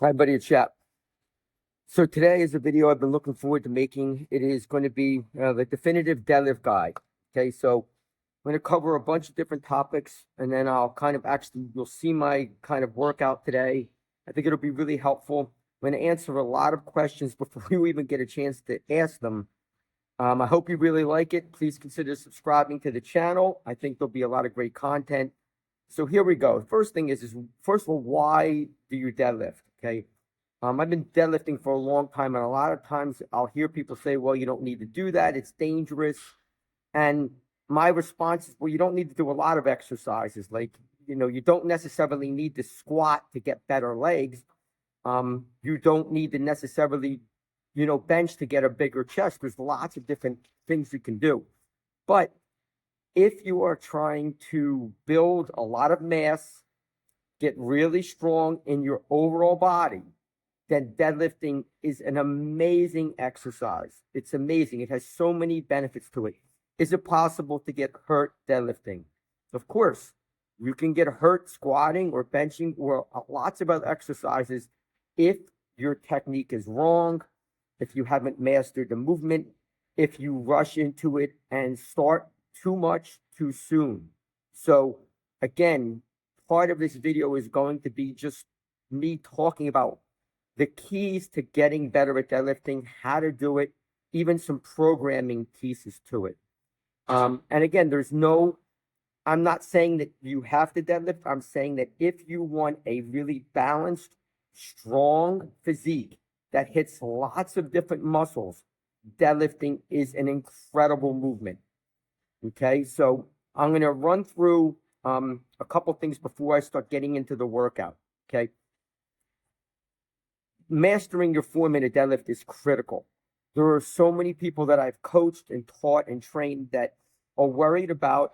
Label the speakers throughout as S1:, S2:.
S1: Hi, buddy, it's Chap. So today is a video I've been looking forward to making. It is going to be the definitive deadlift guide. Okay, so I'm going to cover a bunch of different topics, and then I'll kind of you'll see my kind of workout today. I think it'll be really helpful. I'm going to answer a lot of questions before you even get a chance to ask them. I hope you really like it. Please consider subscribing to the channel. I think there'll be a lot of great content. So here we go. First thing is first of all, why do you deadlift? Okay. I've been deadlifting for a long time, and a lot of times I'll hear people say, well, you don't need to do that. It's dangerous. And my response is, well, you don't need to do a lot of exercises. Like, you don't necessarily need to squat to get better legs. You don't need to necessarily, bench to get a bigger chest. There's lots of different things you can do. But if you are trying to build a lot of mass, get really strong in your overall body, then deadlifting is an amazing exercise. It's amazing. It has so many benefits to it. Is it possible to get hurt deadlifting? Of course, you can get hurt squatting or benching or lots of other exercises if your technique is wrong, if you haven't mastered the movement, if you rush into it and start too much too soon. So again, part of this video is going to be just me talking about the keys to getting better at deadlifting, how to do it, even some programming pieces to it. And again, I'm not saying that you have to deadlift. I'm saying that if you want a really balanced, strong physique that hits lots of different muscles, deadlifting is an incredible movement. Okay, so I'm going to run through a couple things before I start getting into the workout. Okay. Mastering your 4-minute deadlift is critical. There are so many people that I've coached and taught and trained that are worried about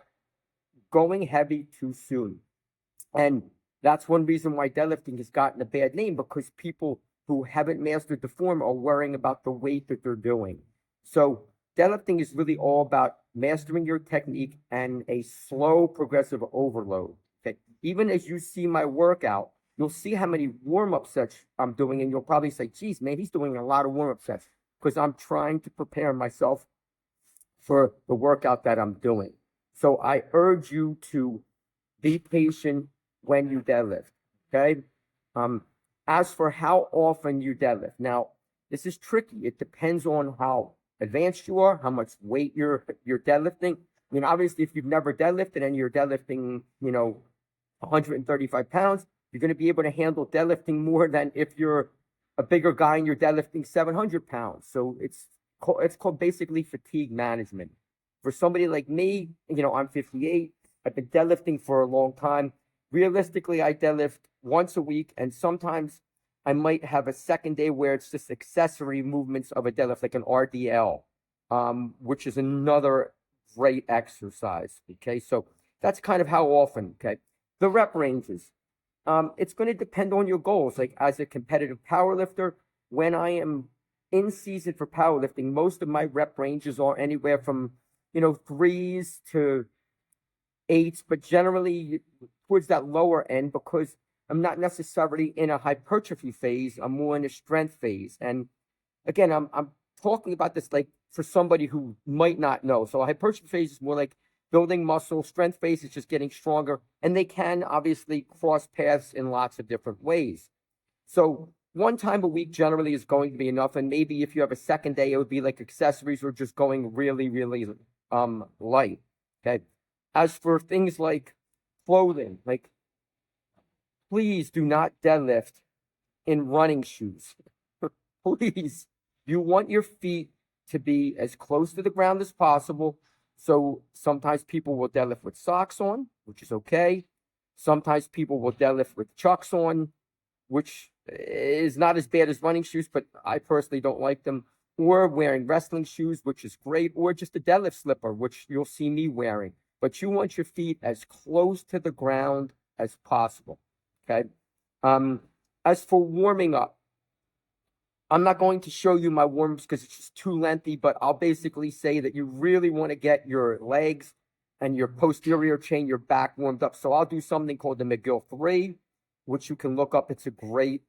S1: going heavy too soon. And that's one reason why deadlifting has gotten a bad name, because people who haven't mastered the form are worrying about the weight that they're doing. So deadlifting is really all about mastering your technique and a slow progressive overload. Okay. Even as you see my workout, you'll see how many warm-up sets I'm doing, and you'll probably say, geez, man, he's doing a lot of warm-up sets, because I'm trying to prepare myself for the workout that I'm doing. So I urge you to be patient when you deadlift, okay? As for how often you deadlift, now, this is tricky. It depends on how advanced you are, how much weight you're deadlifting. I mean, obviously, if you've never deadlifted and you're deadlifting, 135 pounds, you're going to be able to handle deadlifting more than if you're a bigger guy and you're deadlifting 700 pounds. So it's called basically fatigue management. For somebody like me, I'm 58. I've been deadlifting for a long time. Realistically, I deadlift once a week, and sometimes I might have a second day where it's just accessory movements of a deadlift, like an RDL, which is another great exercise. Okay, so that's kind of how often. Okay, the rep ranges. It's going to depend on your goals. Like as a competitive powerlifter, when I am in season for powerlifting, most of my rep ranges are anywhere from 3s to 8s, but generally towards that lower end, because I'm not necessarily in a hypertrophy phase. I'm more in a strength phase. And again, I'm talking about this like for somebody who might not know. So a hypertrophy phase is more like building muscle. Strength phase is just getting stronger, and they can obviously cross paths in lots of different ways. So one time a week generally is going to be enough, and maybe if you have a second day, it would be like accessories or just going really, really light. Okay. As for things like clothing, like please do not deadlift in running shoes. Please, you want your feet to be as close to the ground as possible. So sometimes people will deadlift with socks on, which is okay. Sometimes people will deadlift with chucks on, which is not as bad as running shoes, but I personally don't like them. Or wearing wrestling shoes, which is great, or just a deadlift slipper, which you'll see me wearing. But you want your feet as close to the ground as possible. Okay. As for warming up, I'm not going to show you my warm-ups because it's just too lengthy, but I'll basically say that you really want to get your legs and your posterior chain, your back warmed up. So I'll do something called the McGill 3, which you can look up. It's a great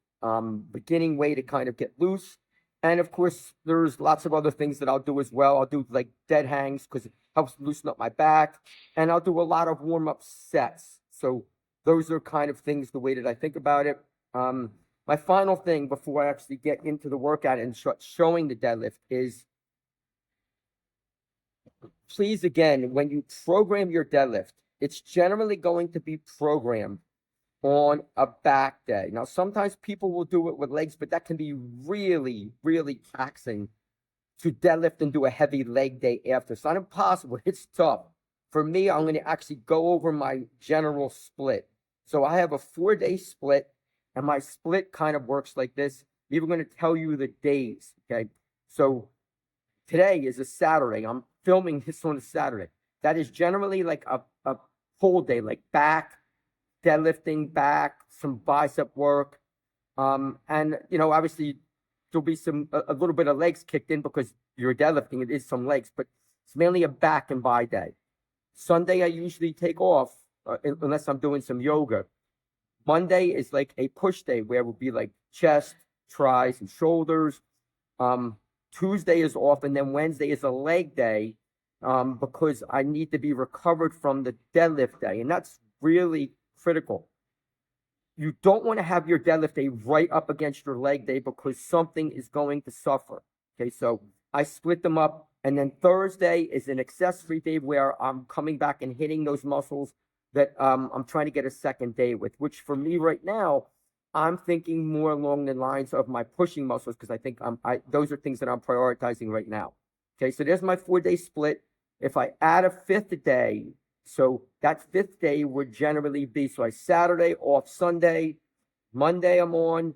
S1: beginning way to kind of get loose. And of course, there's lots of other things that I'll do as well. I'll do like dead hangs because it helps loosen up my back. And I'll do a lot of warm-up sets. So those are kind of things the way that I think about it. My final thing before I actually get into the workout and showing the deadlift is, please, again, when you program your deadlift, it's generally going to be programmed on a back day. Now, sometimes people will do it with legs, but that can be really, really taxing to deadlift and do a heavy leg day after. It's not impossible. It's tough. For me, I'm going to actually go over my general split. So I have a 4-day split, and my split kind of works like this. I'm even going to tell you the days, okay? So today is a Saturday. I'm filming this on a Saturday. That is generally like a whole day, like back, deadlifting back, some bicep work. And, you know, obviously there'll be a little bit of legs kicked in because you're deadlifting. It is some legs, but it's mainly a back and bi day. Sunday, I usually take off unless I'm doing some yoga. Monday is like a push day where it will be like chest, tries, and shoulders. Tuesday is off, and then Wednesday is a leg day because I need to be recovered from the deadlift day, and that's really critical. You don't want to have your deadlift day right up against your leg day because something is going to suffer. Okay, so I split them up, and then Thursday is an accessory day where I'm coming back and hitting those muscles that I'm trying to get a second day with, which for me right now, I'm thinking more along the lines of my pushing muscles because I think those are things that I'm prioritizing right now. Okay, so there's my 4-day split. If I add a 5th day, so that 5th day would generally be, so I Saturday off, Sunday, Monday I'm on,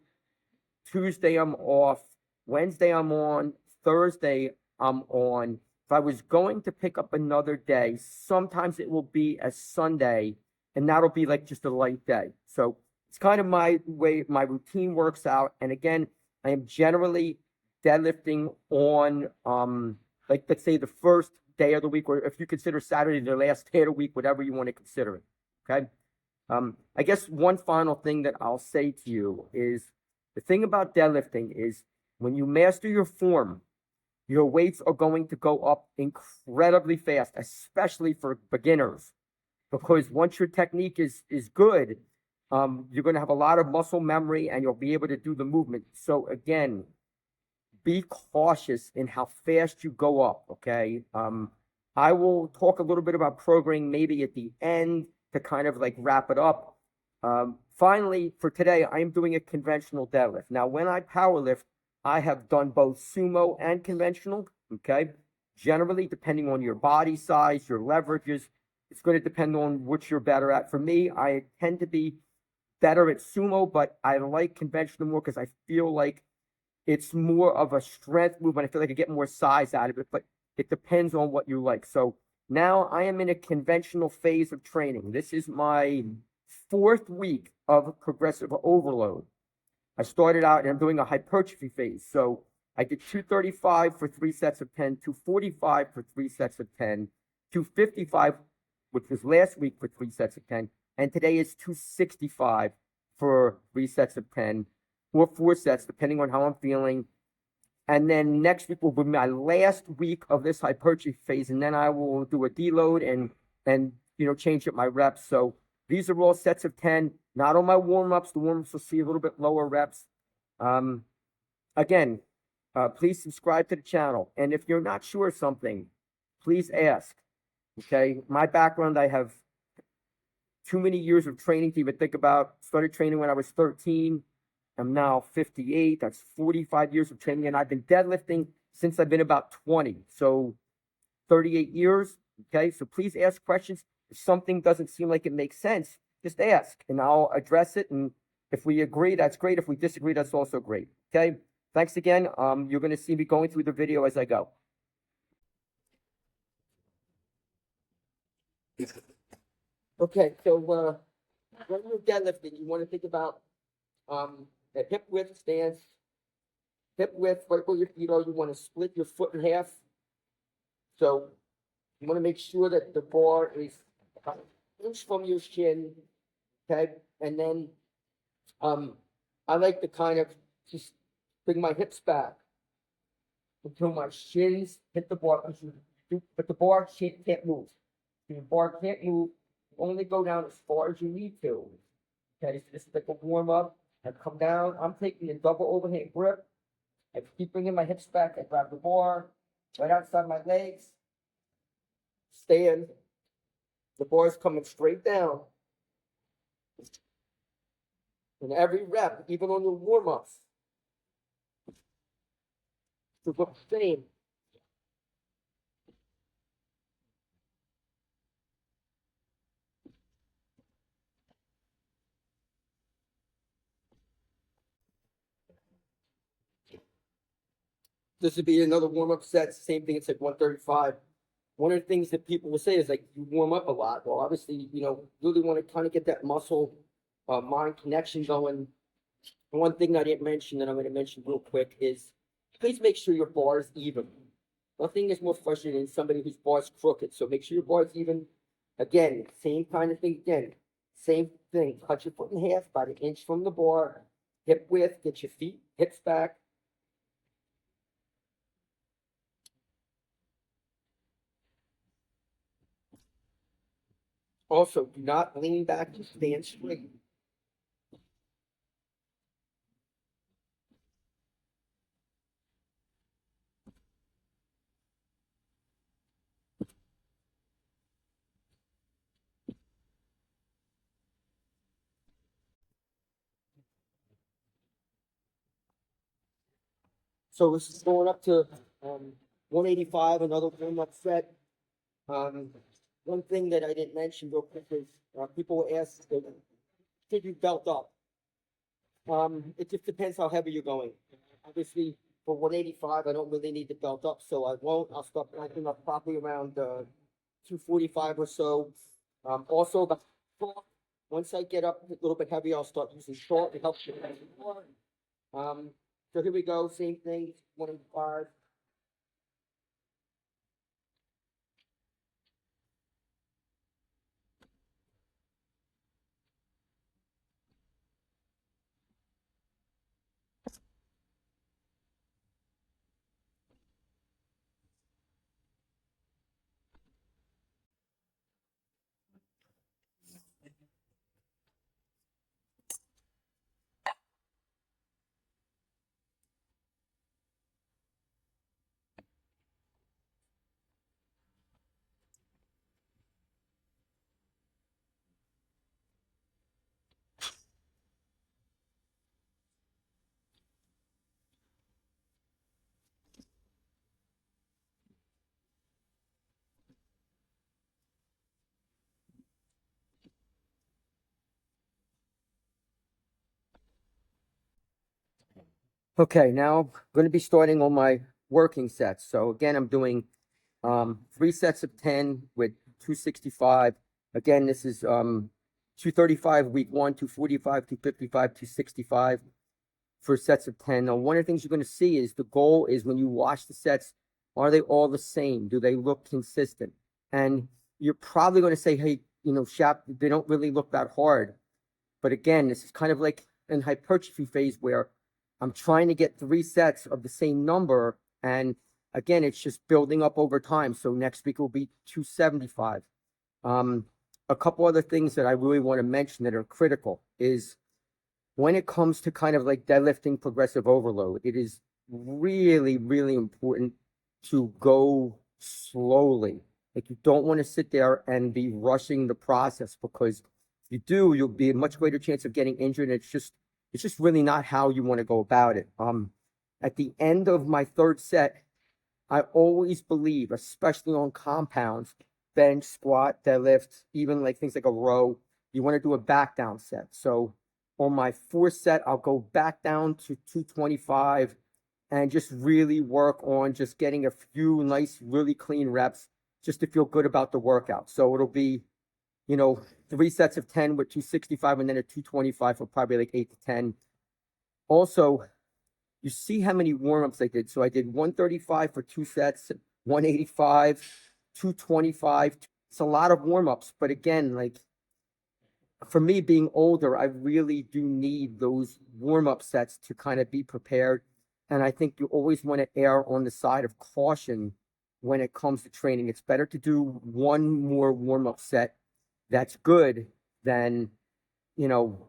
S1: Tuesday I'm off, Wednesday I'm on, Thursday I'm on. If I was going to pick up another day, sometimes it will be a Sunday, and that'll be like just a light day. So it's kind of my way my routine works out. And again, I am generally deadlifting on like, let's say, the first day of the week, or if you consider Saturday the last day of the week, whatever you want to consider it. Okay. I guess one final thing that I'll say to you is the thing about deadlifting is when you master your form, your weights are going to go up incredibly fast, especially for beginners, because once your technique is good, you're going to have a lot of muscle memory and you'll be able to do the movement. So again, be cautious in how fast you go up, okay? I will talk a little bit about programming maybe at the end to kind of like wrap it up. Finally, for today, I am doing a conventional deadlift. Now, when I powerlift, I have done both sumo and conventional, okay? Generally, depending on your body size, your leverages, it's going to depend on which you're better at. For me, I tend to be better at sumo, but I like conventional more because I feel like it's more of a strength movement. I feel like I get more size out of it, but it depends on what you like. So now I am in a conventional phase of training. This is my 4th week of progressive overload. I started out and I'm doing a hypertrophy phase. So I did 235 for 3 sets of 10, 245 for 3 sets of 10, 255, which was last week for 3 sets of 10, and today is 265 for 3 sets of 10, or 4 sets, depending on how I'm feeling. And then next week will be my last week of this hypertrophy phase, and then I will do a deload and you know, change up my reps. So these are all sets of 10, not on my warm-ups. The warm-ups will see a little bit lower reps. Again, please subscribe to the channel. And if you're not sure of something, please ask. Okay, my background, I have too many years of training to even think about. Started training when I was 13. I'm now 58. That's 45 years of training. And I've been deadlifting since I've been about 20. So 38 years. Okay, so please ask questions. If something doesn't seem like it makes sense, just ask and I'll address it. And if we agree, that's great. If we disagree, that's also great. Okay, thanks again. You're going to see me going through the video as I go. Okay, so when you're deadlifting, you want to think about a hip width stance. Hip width, right where your feet are, you want to split your foot in half. So you want to make sure that the bar is about an inch from your shin, okay? And then I like to kind of just bring my hips back until my shins hit the bar. But the bar can't move. The bar can't move. Only go down as far as you need to. Okay, so this is like a warm up. I come down. I'm taking a double overhand grip. I keep bringing my hips back. I grab the bar right outside my legs. Stand. The bar is coming straight down. And every rep, even on the warm ups, to look the same. This would be another warm up set. Same thing. It's like 135. One of the things that people will say is like you warm up a lot. Well, obviously, really want to kind of get that muscle mind connection going. And one thing I didn't mention that I'm going to mention real quick is please make sure your bar is even. Nothing is more frustrating than somebody whose bar is crooked. So make sure your bar is even. Again, same kind of thing again. Same thing. Cut your foot in half, about an inch from the bar. Hip width, get your feet, hips back. Also, do not lean back, just stand straight. So this is going up to 185, another warm-up set. One thing that I didn't mention real quick is people ask, should you belt up? It just depends how heavy you're going. Obviously, for 185, I don't really need the belt up, so I won't. I'll start belting up probably around 245 or so. Also, once I get up a little bit heavy, I'll start using short to help you more. So here we go, same thing, 185. Okay, now I'm going to be starting on my working sets. So again, I'm doing 3 sets of 10 with 265. Again, this is 235 week 1, 245, 255, 265 for sets of 10. Now, one of the things you're going to see is the goal is when you watch the sets, are they all the same? Do they look consistent? And you're probably going to say, hey, Shap, they don't really look that hard. But again, this is kind of like an hypertrophy phase where I'm trying to get 3 sets of the same number. And again, it's just building up over time. So next week will be 275. A couple other things that I really want to mention that are critical is when it comes to kind of like deadlifting progressive overload, it is really, really important to go slowly. Like you don't want to sit there and be rushing the process because if you do, you'll be a much greater chance of getting injured. And it's just really not how you want to go about it. At the end of my 3rd set, I always believe, especially on compounds, bench, squat, deadlift, even like things like a row, you want to do a back down set. So on my 4th set, I'll go back down to 225 and just really work on just getting a few nice, really clean reps just to feel good about the workout. So it'll be, 3 sets of 10 with 265 and then a 225 for probably like 8 to 10. Also, you see how many warm-ups I did. So I did 135 for 2 sets, 185, 225. It's a lot of warm-ups, but again, like for me being older, I really do need those warm-up sets to kind of be prepared. And I think you always want to err on the side of caution when it comes to training. It's better to do one more warm-up set that's good than, you know,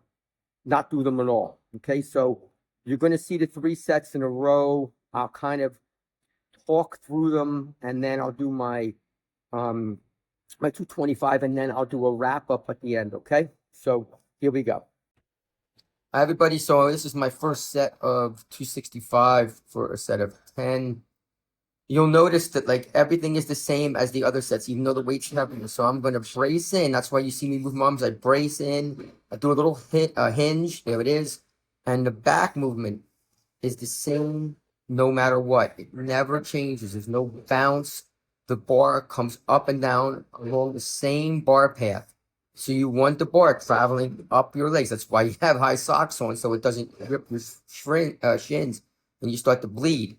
S1: not do them at all. Okay, so you're going to see the 3 sets in a row. I'll kind of talk through them, and then I'll do my 225, and then I'll do a wrap up at the end. Okay, so here we go. Hi everybody, so this is my first set of 265 for a set of 10. You'll notice that like everything is the same as the other sets, even though the weight's heavier. So I'm going to brace in. That's why you see me move my arms. I brace in. I do a little hinge. There it is. And the back movement is the same no matter what. It never changes. There's no bounce. The bar comes up and down along the same bar path. So you want the bar traveling up your legs. That's why you have high socks on, so it doesn't rip your shins and you start to bleed.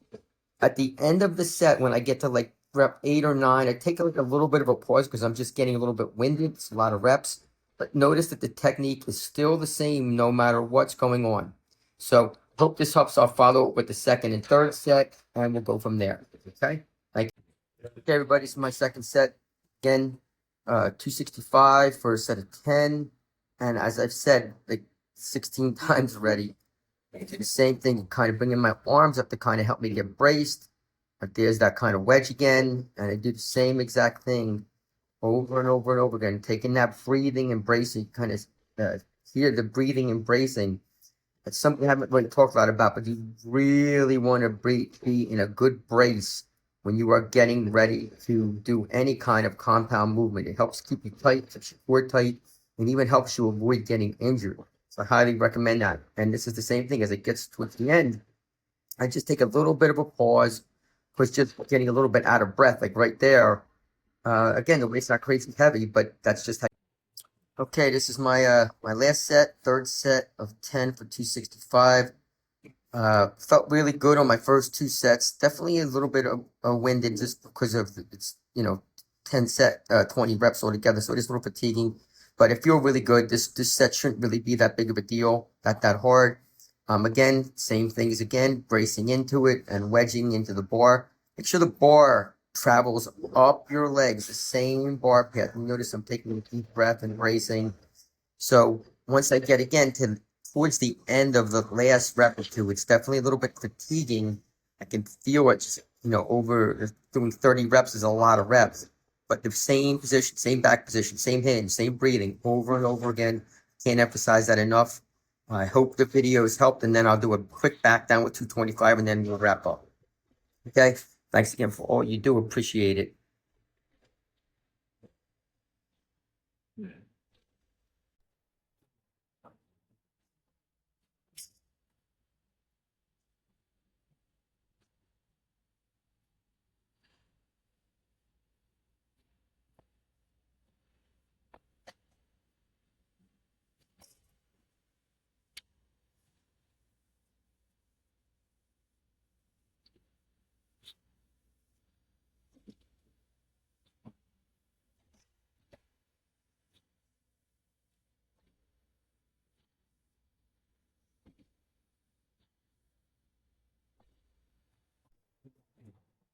S1: At the end of the set, when I get to like rep 8 or 9, I take like a little bit of a pause because I'm just getting a little bit winded. It's a lot of reps. But notice that the technique is still the same no matter what's going on. So hope this helps. I'll follow it with the second and third set, and we'll go from there. Okay? Thank you. Okay, everybody, this is my second set. Again, 265 for a set of 10. And as I've said like 16 times already, I do the same thing, kind of bringing my arms up to kind of help me get braced. But there's that kind of wedge again. And I do the same exact thing over and over and over again, taking that breathing and bracing, kind of hear the breathing and bracing. It's something I haven't really talked a lot about, but you really want to be in a good brace when you are getting ready to do any kind of compound movement. It helps keep you tight, keeps your core tight, and even helps you avoid getting injured. So I highly recommend that. And this is the same thing as it gets towards the end. I just take a little bit of a pause, because just getting a little bit out of breath, like right there. Again, the weight's not crazy heavy, but that's just how. Okay, this is my my last set, third set of 10 for 265. Felt really good on my first 2 sets. Definitely a little bit of winded just because of it's 20 reps altogether, so it is a little fatiguing. But I feel really good. This set shouldn't really be that big of a deal, not that hard. Again, same things again, bracing into it and wedging into the bar. Make sure the bar travels up your legs, the same bar path. You notice I'm taking a deep breath and bracing. So once I get again towards the end of the last rep or 2, it's definitely a little bit fatiguing. I can feel it, just, over doing 30 reps is a lot of reps. But the same position, same back position, same hinge, same breathing over and over again. Can't emphasize that enough. I hope the video has helped, and then I'll do a quick back down with 225, and then we'll wrap up. Okay? Thanks again for all you do. Appreciate it.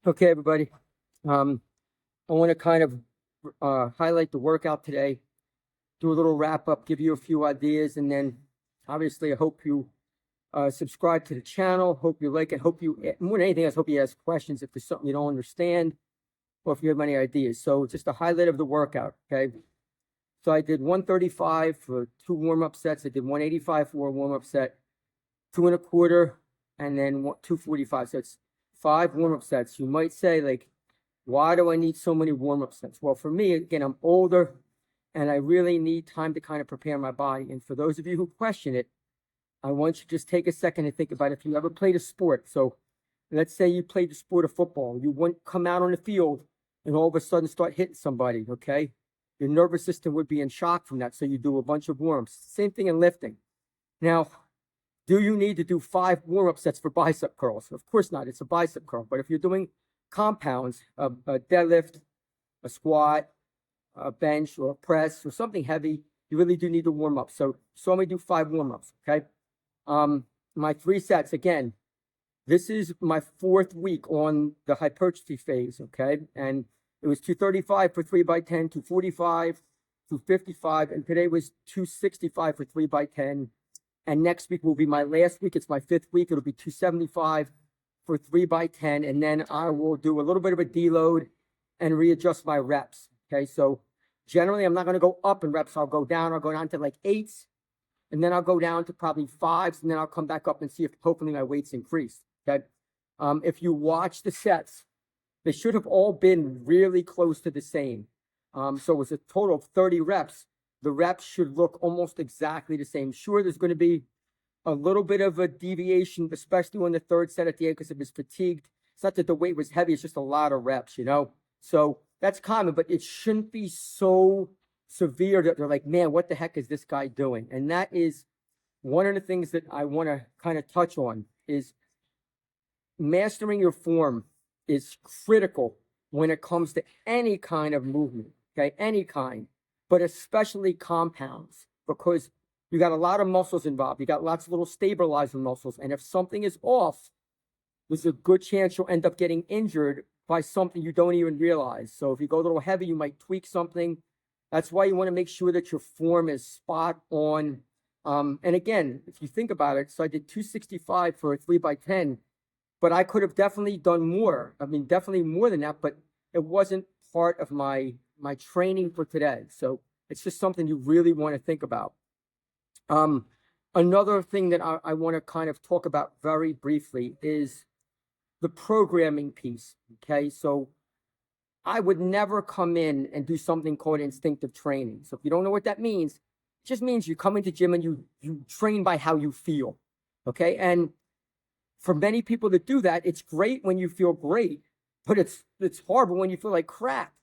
S1: Okay, everybody. I want to kind of highlight the workout today, do a little wrap up, give you a few ideas, and then obviously I hope you subscribe to the channel. Hope you like it. Hope you, more than anything else, hope you ask questions if there's something you don't understand or if you have any ideas. So just a highlight of the workout, okay? So I did 135 for 2 warm-up sets. I did 185 for a warm-up set, 2 1/4, and then 245. So it's 5 warm-up sets. You might say, like, why do I need so many warm-up sets? Well, for me, again, I'm older, and I really need time to kind of prepare my body. And for those of you who question it, I want you to just take a second and think about if you ever played a sport. So let's say you played the sport of football. You wouldn't come out on the field and all of a sudden start hitting somebody, okay? Your nervous system would be in shock from that, so you do a bunch of warm-ups. Same thing in lifting. Now, do you need to do 5 warm-up sets for bicep curls? Of course not. It's a bicep curl. But if you're doing compounds, a deadlift, a squat, a bench, or a press, or something heavy, you really do need to warm up. So saw me do 5 warm-ups, okay? My 3 sets, again, this is my 4th week on the hypertrophy phase, okay? And it was 235 for 3x10, 245, 255, and today was 265 for 3x10. And next week will be my last week. It's my 5th week. It'll be 275 for 3x10. And then I will do a little bit of a deload and readjust my reps, okay? So generally, I'm not going to go up in reps. I'll go down. I'll go down to like 8s, and then I'll go down to probably 5s, and then I'll come back up and see if hopefully my weight's increased, okay? If you watch the sets, they should have all been really close to the same. So it was a total of 30 reps. The reps should look almost exactly the same. Sure, there's going to be a little bit of a deviation, especially on the 3rd set at the end because it was fatigued. It's not that the weight was heavy. It's just a lot of reps, you know? So that's common, but it shouldn't be so severe that they're like, man, what the heck is this guy doing? And that is one of the things that I want to kind of touch on is mastering your form is critical when it comes to any kind of movement, okay? Any kind, but especially compounds, because you got a lot of muscles involved. You got lots of little stabilizer muscles. And if something is off, there's a good chance you'll end up getting injured by something you don't even realize. So if you go a little heavy, you might tweak something. That's why you want to make sure that your form is spot on. And again, if you think about it, so I did 265 for a 3x10, but I could have definitely done more. I mean, definitely more than that, but it wasn't part of my training for today. So it's just something you really want to think about. Another thing that I want to kind of talk about very briefly is the programming piece, okay? So I would never come in and do something called instinctive training. So if you don't know what that means, it just means you come into gym and you train by how you feel, okay? And for many people that do that, it's great when you feel great, but it's horrible when you feel like crap.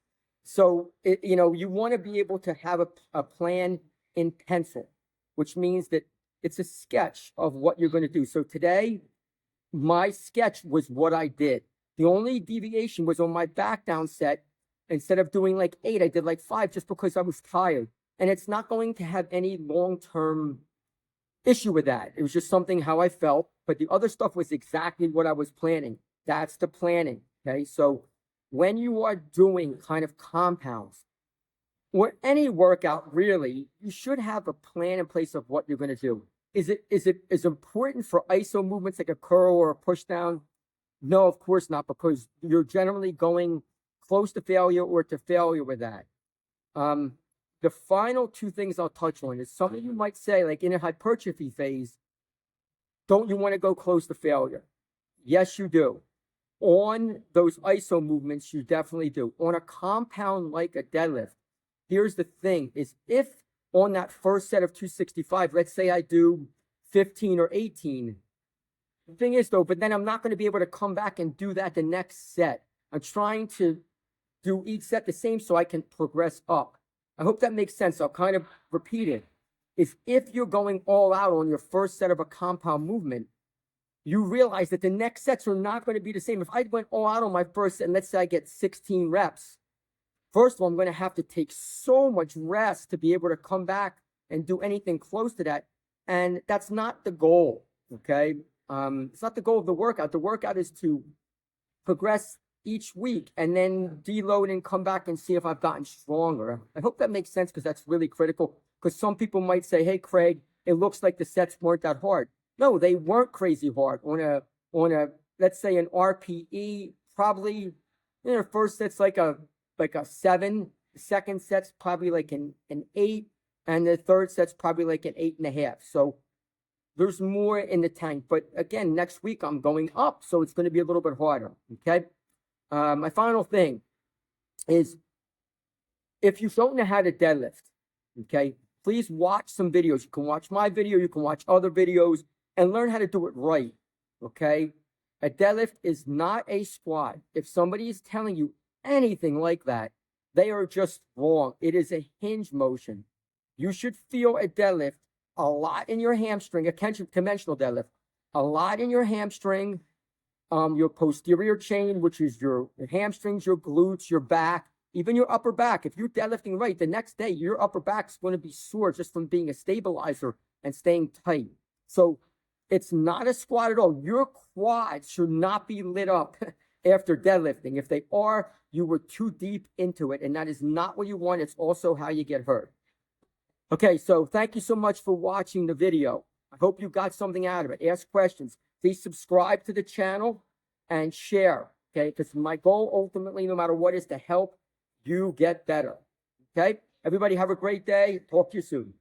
S1: So, you know, you want to be able to have a plan in pencil, which means that it's a sketch of what you're going to do. So today, my sketch was what I did. The only deviation was on my back down set. Instead of doing like 8, I did like 5 just because I was tired. And it's not going to have any long-term issue with that. It was just something how I felt. But the other stuff was exactly what I was planning. That's the planning, okay? So when you are doing kind of compounds, or any workout really, you should have a plan in place of what you're going to do. Is it as important for ISO movements like a curl or a push down? No, of course not, because you're generally going close to failure or to failure with that. The final 2 things I'll touch on is something you might say, like in a hypertrophy phase, don't you want to go close to failure? Yes, you do. On those ISO movements, you definitely do. On a compound like a deadlift, here's the thing, is if on that first set of 265, let's say I do 15 or 18. The thing is though, but then I'm not going to be able to come back and do that the next set. I'm trying to do each set the same so I can progress up. I hope that makes sense. I'll kind of repeat it. Is if you're going all out on your first set of a compound movement, you realize that the next sets are not going to be the same. If I went all out on my first set, and let's say I get 16 reps, first of all, I'm going to have to take so much rest to be able to come back and do anything close to that. And that's not the goal, okay? It's not the goal of the workout. The workout is to progress each week and then deload and come back and see if I've gotten stronger. I hope that makes sense because that's really critical. Because some people might say, hey, Craig, it looks like the sets weren't that hard. No, they weren't crazy hard. On a let's say an RPE, probably, you know, first set's like a 7, the second set's probably like an 8, and the third set's probably like an 8.5. So there's more in the tank. But again, next week I'm going up, so it's going to be a little bit harder. Okay. My final thing is, if you don't know how to deadlift, okay, please watch some videos. You can watch my video, you can watch other videos, and learn how to do it right. Okay. A deadlift is not a squat. If somebody is telling you anything like that, they are just wrong. It is a hinge motion. You should feel a deadlift a lot in your hamstring, a conventional deadlift, a lot in your hamstring, your posterior chain, which is your hamstrings, your glutes, your back, Even your upper back, if you're deadlifting right, the next day your upper back's going to be sore just from being a stabilizer and staying tight. So it's not a squat at all. Your quads should not be lit up after deadlifting. If they are, you were too deep into it, and that is not what you want. It's also how you get hurt. Okay, so thank you so much for watching the video. I hope you got something out of it. Ask questions. Please subscribe to the channel and share, okay? Because my goal ultimately, no matter what, is to help you get better, okay? Everybody have a great day. Talk to you soon.